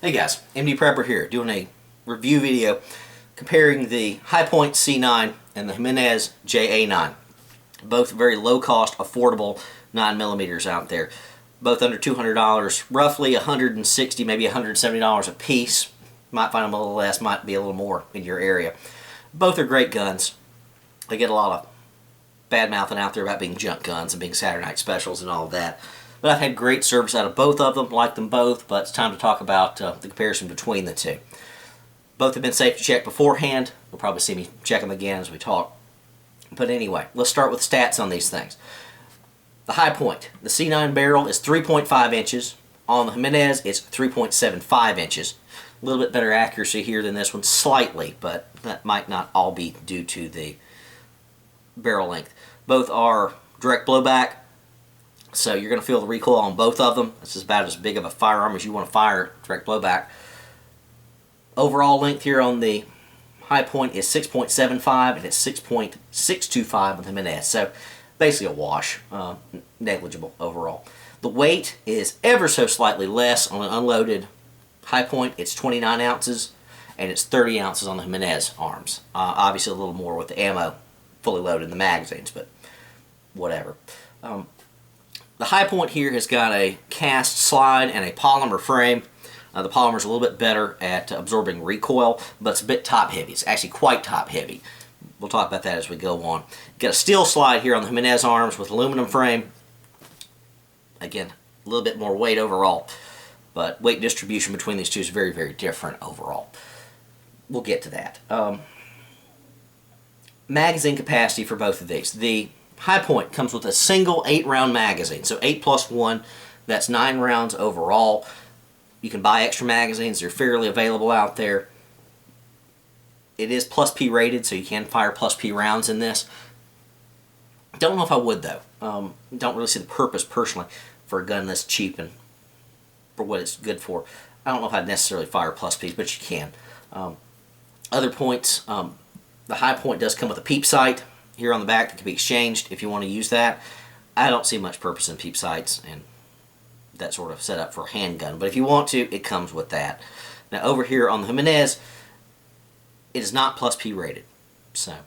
Hey guys, MD Prepper here, doing a review video comparing the Hi Point C9 and the Jimenez JA9. Both very low cost, affordable 9mm out there. Both under $200, roughly $160, maybe $170 a piece. Might find them a little less, might be a little more in your area. Both are great guns. They get a lot of bad mouthing out there about being junk guns and being Saturday night specials and all of that. But I've had great service out of both of them, like them both, but it's time to talk about the comparison between the two. Both have been safe to check beforehand. You'll probably see me check them again as we talk. But anyway, let's start with stats on these things. The Hi Point, the C9 barrel is 3.5 inches. On the Jimenez, it's 3.75 inches. A little bit better accuracy here than this one, slightly, but that might not all be due to the barrel length. Both are direct blowback. So you're going to feel the recoil on both of them. This is about as big of a firearm as you want to fire direct blowback. Overall length here on the Hi Point is 6.75 and it's 6.625 with the Jimenez. So basically a wash, negligible overall. The weight is ever so slightly less on an unloaded Hi Point. It's 29 ounces and it's 30 ounces on the Jimenez arms. Obviously a little more with the ammo fully loaded in the magazines, but whatever. The Hi Point here has got a cast slide and a polymer frame. The polymer is a little bit better at absorbing recoil, but it's a bit top heavy. It's actually quite top heavy. We'll talk about that as we go on. Got a steel slide here on the Jimenez arms with aluminum frame. Again, a little bit more weight overall, but weight distribution between these two is very, very different overall. We'll get to that. Magazine capacity for both of these. The Hi Point comes with a single 8-round magazine, so 8 plus 1, that's 9 rounds overall. You can buy extra magazines, they're fairly available out there. It is plus P rated, so you can fire plus P rounds in this. Don't know if I would though. Don't really see the purpose personally for a gun this cheap and for what it's good for. I don't know if I'd necessarily fire plus Ps, but you can. Other points, the Hi Point does come with a peep sight here on the back that can be exchanged if you want to use that. I don't see much purpose in peep sights and that sort of setup for a handgun, but if you want to, it comes with that. Now over here on the Jimenez, it is not plus P rated, so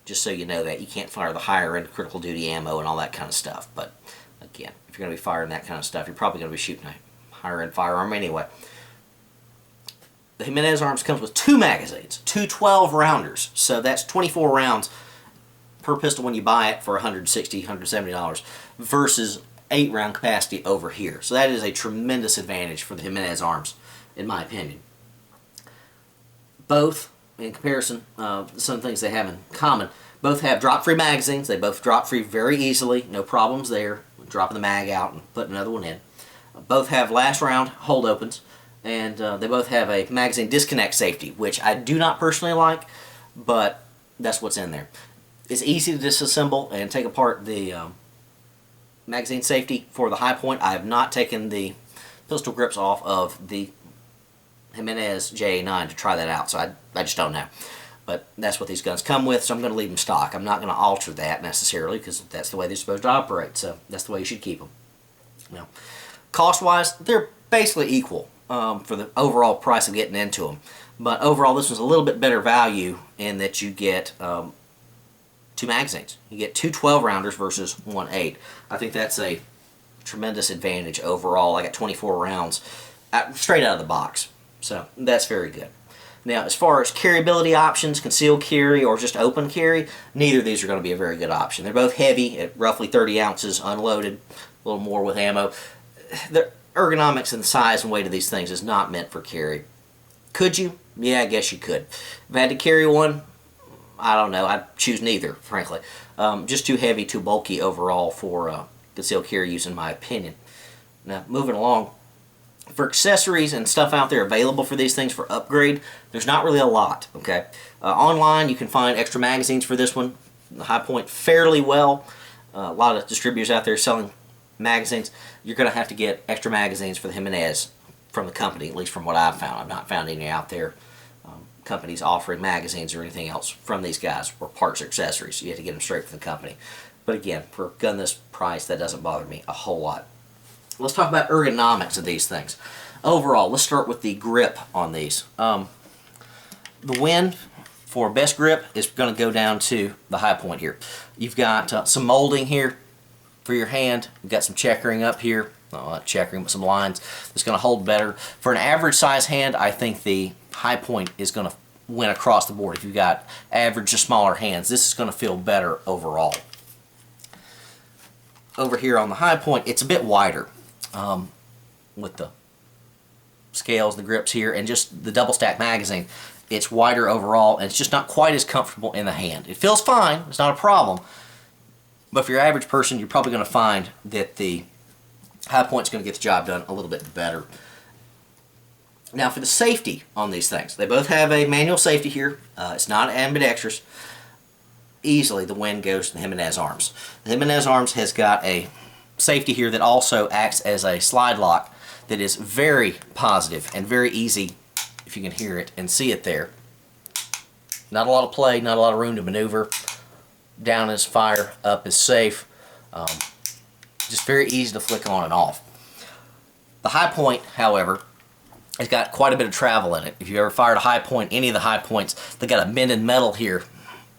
just so you know that. You can't fire the higher end critical duty ammo and all that kind of stuff, but again, if you're going to be firing that kind of stuff, you're probably going to be shooting a higher end firearm anyway. The Jimenez arms comes with 2 magazines, 2 12-rounders, so that's 24 rounds per pistol when you buy it for $160, $170 versus 8-round capacity over here. So that is a tremendous advantage for the Jimenez arms, in my opinion. Both, in comparison, some things they have in common, both have drop-free magazines. They both drop free very easily, no problems there. Dropping the mag out and putting another one in. Both have last round hold opens, and they both have a magazine disconnect safety, which I do not personally like, but that's what's in there. It's easy to disassemble and take apart the magazine safety for the Hi Point. I have not taken the pistol grips off of the Jimenez JA9 to try that out, so I just don't know. But that's what these guns come with, so I'm going to leave them stock. I'm not going to alter that necessarily because that's the way they're supposed to operate, so that's the way you should keep them. Now, cost-wise, they're basically equal for the overall price of getting into them. But overall, this one's a little bit better value in that you get 2 magazines. You get 2 12-rounders versus 1 8. I think that's a tremendous advantage overall. I got 24 rounds straight out of the box, so that's very good. Now, as far as carryability options, concealed carry or just open carry, neither of these are going to be a very good option. They're both heavy at roughly 30 ounces unloaded, a little more with ammo. The ergonomics and the size and weight of these things is not meant for carry. Could you? Yeah, I guess you could. If I had to carry one, I don't know. I'd choose neither, frankly. Just too heavy, too bulky overall for concealed carry use, in my opinion. Now, moving along, for accessories and stuff out there available for these things for upgrade, there's not really a lot, okay? Online, you can find extra magazines for this one, the Hi Point, fairly well. A lot of distributors out there selling magazines. You're going to have to get extra magazines for the Jimenez from the company, at least from what I've found. I've not found any out there. Companies offering magazines or anything else from these guys, or parts or accessories. You have to get them straight from the company. But again, for a gun this price, that doesn't bother me a whole lot. Let's talk about ergonomics of these things. Overall, let's start with the grip on these. The wind for best grip is going to go down to the Hi Point here. You've got some molding here for your hand. You've got some checkering up here. Not checkering, but some lines that's going to hold better. For an average size hand, I think the Hi Point is going to win across the board. If you've got average or smaller hands, this is going to feel better overall. Over here on the Hi Point, it's a bit wider with the scales, the grips here, and just the double stack magazine. It's wider overall, and it's just not quite as comfortable in the hand. It feels fine, it's not a problem, but for your average person, you're probably going to find that the Hi Point's going to get the job done a little bit better. Now for the safety on these things, they both have a manual safety here. It's not ambidextrous. Easily the wind goes to the Jimenez Arms. The Jimenez Arms has got a safety here that also acts as a slide lock that is very positive and very easy, if you can hear it and see it there. Not a lot of play, not a lot of room to maneuver. Down is fire, up is safe. Just very easy to flick on and off. The Hi Point, however, has got quite a bit of travel in it. If you ever fired a Hi Point, any of the Hi Points, they got a bended metal here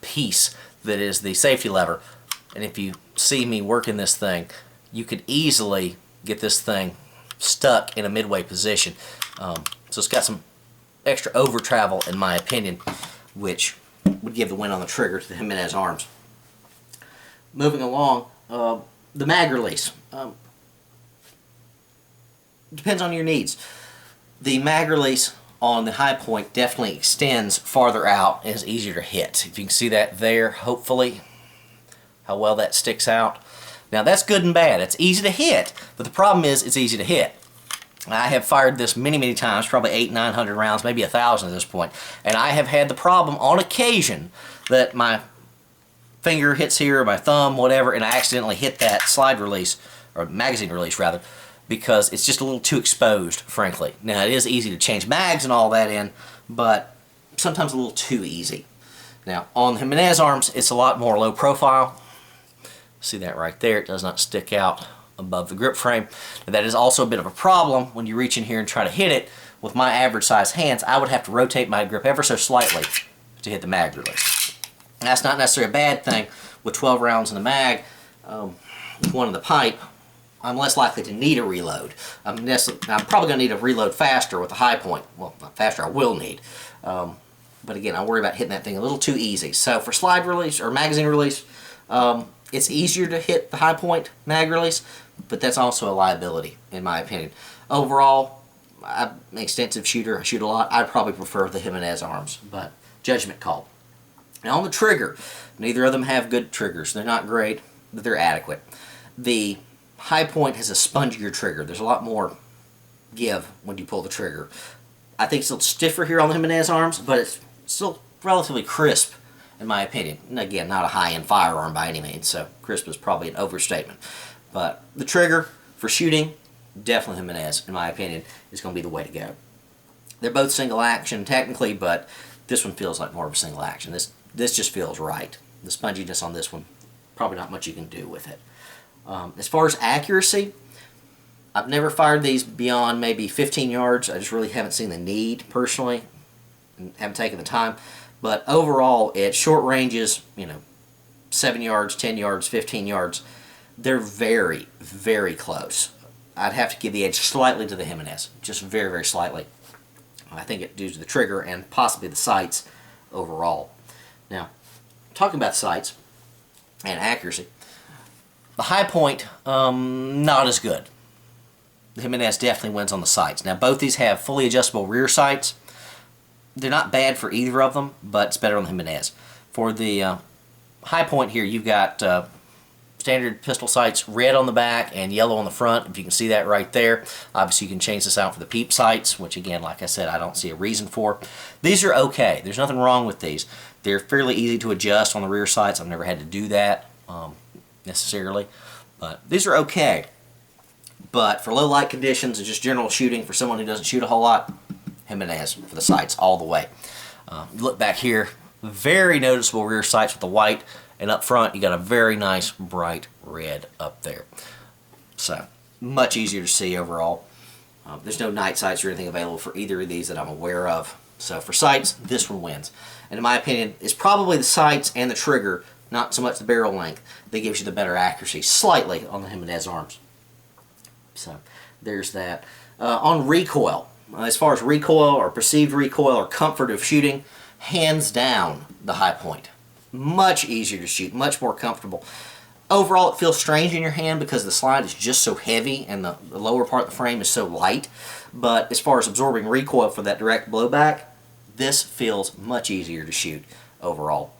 piece that is the safety lever. And if you see me working this thing, you could easily get this thing stuck in a midway position. So it's got some extra over travel, in my opinion, which would give the win on the trigger to the Jimenez Arms. Moving along, the mag release. Depends on your needs. The mag release on the Hi Point definitely extends farther out and is easier to hit. If you can see that there, hopefully, how well that sticks out. Now that's good and bad. It's easy to hit, but the problem is it's easy to hit. I have fired this many times, probably 800-900 rounds, maybe 1,000 at this point, and I have had the problem on occasion that my finger hits here, or my thumb, whatever, and I accidentally hit that slide release, or magazine release rather, because it's just a little too exposed, frankly. Now it is easy to change mags and all that in, but sometimes a little too easy. Now on the Jimenez Arms, it's a lot more low profile. See that right there, it does not stick out above the grip frame. And that is also a bit of a problem when you reach in here and try to hit it. With my average size hands, I would have to rotate my grip ever so slightly to hit the mag release. And that's not necessarily a bad thing. With 12 rounds in the mag, with one in the pipe, I'm less likely to need a reload. I'm probably going to need a reload faster with the Hi Point. Well, not faster, I will need. But again, I worry about hitting that thing a little too easy. So for slide release or magazine release, it's easier to hit the Hi Point mag release, but that's also a liability, in my opinion. Overall, I'm an extensive shooter. I shoot a lot. I'd probably prefer the Jimenez Arms, but judgment call. Now on the trigger, neither of them have good triggers. They're not great, but they're adequate. The Hi Point has a spongier trigger. There's a lot more give when you pull the trigger. I think it's a little stiffer here on the Jimenez Arms, but it's still relatively crisp, in my opinion. And again, not a high-end firearm by any means, so crisp is probably an overstatement. But the trigger for shooting, definitely Jimenez, in my opinion, is going to be the way to go. They're both single action technically, but this one feels like more of a single action. This just feels right. The sponginess on this one, probably not much you can do with it. As far as accuracy, I've never fired these beyond maybe 15 yards. I just really haven't seen the need personally, and haven't taken the time. But overall, at short ranges, 7 yards, 10 yards, 15 yards, they're very, very close. I'd have to give the edge slightly to the Jimenez, just very, very slightly. I think it due to the trigger and possibly the sights overall. Now, talking about sights and accuracy, the Hi Point, not as good. The Jimenez definitely wins on the sights. Now, both these have fully adjustable rear sights. They're not bad for either of them, but it's better on the Jimenez. For the Hi Point here, you've got standard pistol sights, red on the back and yellow on the front, if you can see that right there. Obviously, you can change this out for the peep sights, which again, like I said, I don't see a reason for. These are okay. There's nothing wrong with these. They're fairly easy to adjust on the rear sights. I've never had to do that necessarily, but these are okay. But for low light conditions and just general shooting for someone who doesn't shoot a whole lot, Jimenez for the sights all the way. Look back here, very noticeable rear sights with the white, and up front you got a very nice bright red up there. So much easier to see overall. There's no night sights or anything available for either of these that I'm aware of. So for sights, this one wins. And in my opinion, it's probably the sights and the trigger, not so much the barrel length, that gives you the better accuracy, slightly, on the Jimenez Arms. So there's that. On recoil, as far as recoil or perceived recoil or comfort of shooting, hands down the Hi Point. Much easier to shoot, much more comfortable. Overall, it feels strange in your hand because the slide is just so heavy and the lower part of the frame is so light. But as far as absorbing recoil for that direct blowback, this feels much easier to shoot overall.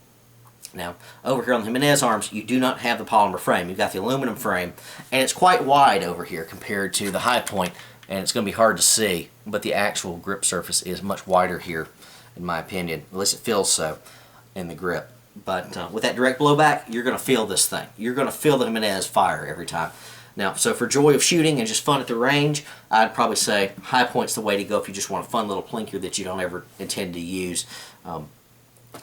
Now, over here on the Jimenez Arms, you do not have the polymer frame. You've got the aluminum frame, and it's quite wide over here compared to the Hi Point, and it's going to be hard to see, but the actual grip surface is much wider here, in my opinion. At least it feels so in the grip. But with that direct blowback, you're going to feel this thing. You're going to feel the Jimenez fire every time. Now, so for joy of shooting and just fun at the range, I'd probably say Hi Point's the way to go if you just want a fun little plinker that you don't ever intend to use.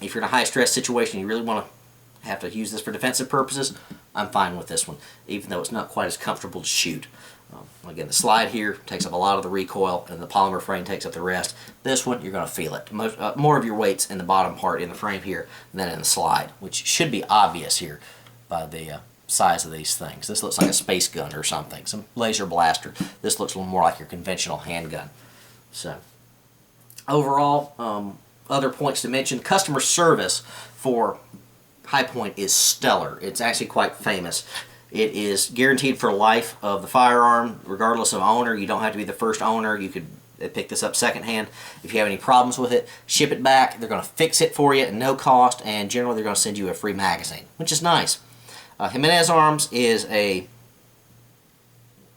If you're in a high-stress situation, you really want to have to use this for defensive purposes, I'm fine with this one, even though it's not quite as comfortable to shoot. Again, the slide here takes up a lot of the recoil, and the polymer frame takes up the rest. This one, you're going to feel it. More of your weight's in the bottom part in the frame here than in the slide, which should be obvious here by the size of these things. This looks like a space gun or something, some laser blaster. This looks a little more like your conventional handgun. So, overall, other points to mention, customer service for Hi Point is stellar. It's actually quite famous. It is guaranteed for life of the firearm, regardless of owner. You don't have to be the first owner. You could pick this up secondhand. If you have any problems with it, ship it back. They're going to fix it for you at no cost, and generally they're going to send you a free magazine, which is nice. Jimenez Arms is a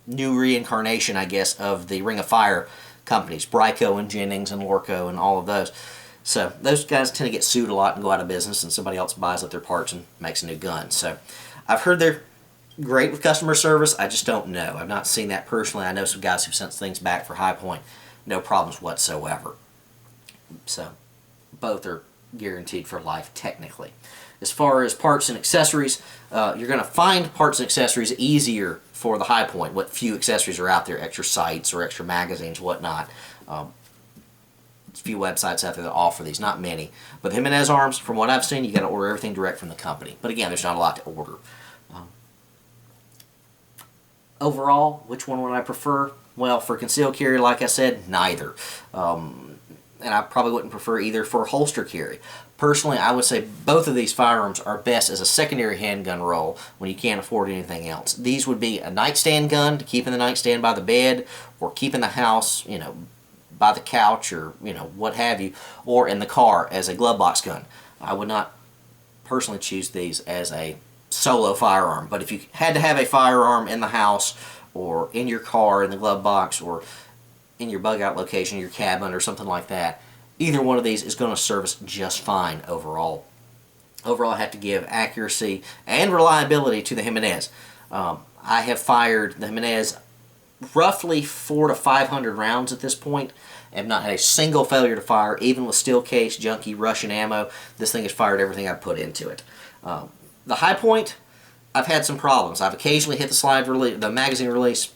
new reincarnation, I guess, of the Ring of Fire companies, Bryco and Jennings and Lorco and all of those. So those guys tend to get sued a lot and go out of business, and somebody else buys up their parts and makes a new gun. So I've heard they're great with customer service. I just don't know. I've not seen that personally. I know some guys who've sent things back for Hi Point. No problems whatsoever. So both are guaranteed for life technically. As far as parts and accessories, you're going to find parts and accessories easier for the Hi Point. What few accessories are out there, extra sights or extra magazines, whatnot. There's a few websites out there that offer these, not many. But the Jimenez Arms, from what I've seen, you got to order everything direct from the company. But again, there's not a lot to order. Overall, which one would I prefer? Well, for concealed carry, like I said, neither. And I probably wouldn't prefer either for holster carry. Personally, I would say both of these firearms are best as a secondary handgun roll when you can't afford anything else. These would be a nightstand gun to keep in the nightstand by the bed, or keep in the house, you know, by the couch, or, you know, what have you, or in the car as a glove box gun. I would not personally choose these as a solo firearm, but if you had to have a firearm in the house or in your car in the glove box or in your bug out location, your cabin or something like that, either one of these is going to service just fine overall. Overall, I have to give accuracy and reliability to the Jimenez. I have fired the Jimenez roughly 400 to 500 rounds at this point. I have not had a single failure to fire, even with steel case, junky, Russian ammo. This thing has fired everything I've put into it. The Hi Point, I've had some problems. I've occasionally hit the slide release, the magazine release,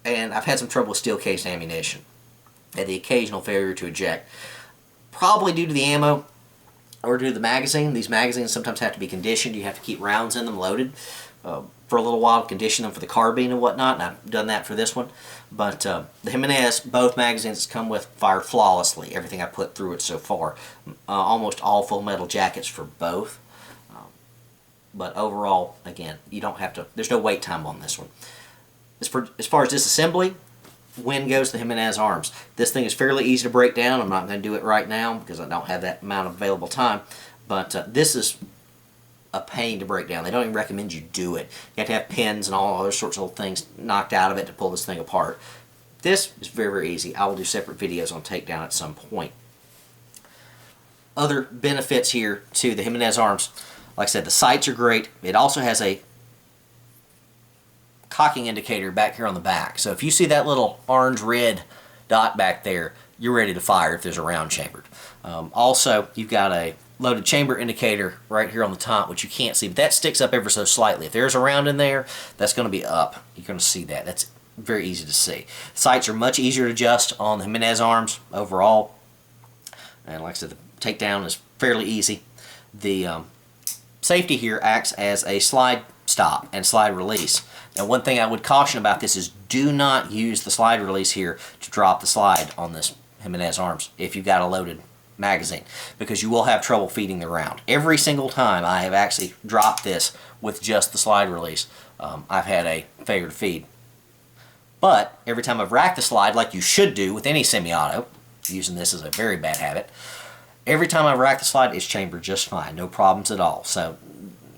and I've had some trouble with steel case ammunition. Had the occasional failure to eject. Probably due to the ammo or due to the magazine. These magazines sometimes have to be conditioned. You have to keep rounds in them loaded for a little while, condition them for the carbine and whatnot, and I've done that for this one. But the Jimenez, both magazines come with, fire flawlessly. Everything I put through it so far. Almost all full metal jackets for both. But overall, again, you don't have to, there's no wait time on this one. As far as disassembly, win goes to Jimenez Arms. This thing is fairly easy to break down. I'm not going to do it right now because I don't have that amount of available time. But this is a pain to break down. They don't even recommend you do it. You have to have pins and all other sorts of things knocked out of it to pull this thing apart. This is very, very easy. I will do separate videos on takedown at some point. Other benefits here to the Jimenez Arms. Like I said, the sights are great. It also has a cocking indicator back here on the back. So if you see that little orange-red dot back there, you're ready to fire if there's a round chambered. Also, you've got a loaded chamber indicator right here on the top, which you can't see, but that sticks up ever so slightly. If there's a round in there, that's going to be up. You're going to see that. That's very easy to see. Sights are much easier to adjust on the Jimenez arms overall. And like I said, the takedown is fairly easy. The safety here acts as a slide stop and slide release. Now, one thing I would caution about this is do not use the slide release here to drop the slide on this Jimenez arms if you've got a loaded magazine, because you will have trouble feeding the round. Every single time I have actually dropped this with just the slide release, I've had a failure to feed. But every time I've racked the slide, like you should do with any semi-auto, using this is a very bad habit, every time I've racked the slide, it's chambered just fine, no problems at all. So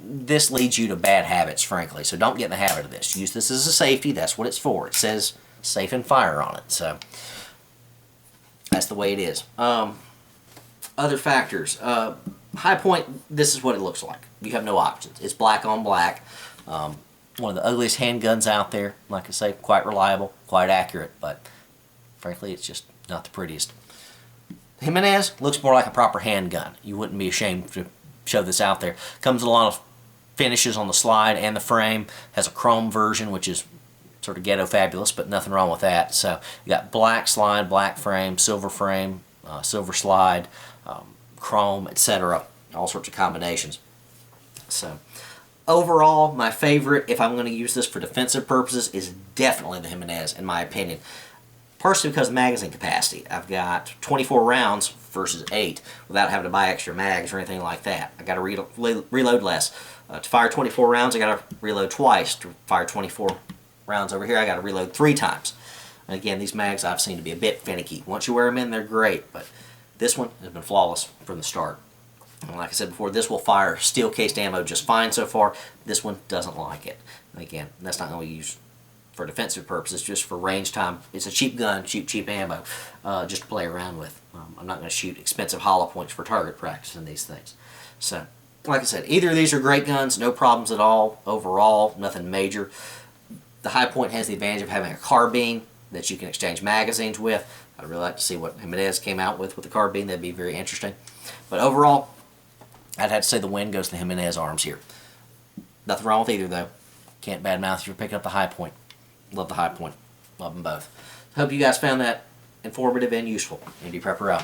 this leads you to bad habits, frankly, so don't get in the habit of this. Use this as a safety. That's what it's for. It says safe and fire on it, so that's the way it is. Other factors. Hi Point, this is what it looks like. You have no options. It's black on black. One of the ugliest handguns out there. Like I say, quite reliable, quite accurate, but frankly, it's just not the prettiest. Jimenez looks more like a proper handgun. You wouldn't be ashamed to show this out there. Comes with a lot of finishes on the slide and the frame. Has a chrome version, which is sort of ghetto fabulous, but nothing wrong with that. So you got black slide, black frame, silver slide, chrome, etc. All sorts of combinations. So overall, my favorite, if I'm going to use this for defensive purposes, is definitely the Jimenez, in my opinion. Partially because of magazine capacity. I've got 24 rounds versus 8 without having to buy extra mags or anything like that. I got to reload less. To fire 24 rounds, I got to reload twice. To fire 24 rounds over here, I got to reload 3 times. And again, these mags I've seen to be a bit finicky. Once you wear them in, they're great, but this one has been flawless from the start. And like I said before, this will fire steel-cased ammo just fine so far. This one doesn't like it. And again, that's not going to be used for defensive purposes, just for range time. It's a cheap gun, cheap ammo, just to play around with. I'm not going to shoot expensive hollow points for target practice and these things. So, like I said, either of these are great guns, no problems at all overall, nothing major. The Hi Point has the advantage of having a carbine that you can exchange magazines with. I'd really like to see what Jimenez came out with the carbine. That'd be very interesting. But overall, I'd have to say the win goes to the Jimenez arms here. Nothing wrong with either, though. Can't badmouth if you're picking up the Hi Point. Love the Hi Point. Love them both. Hope you guys found that informative and useful. Andy Prepper out.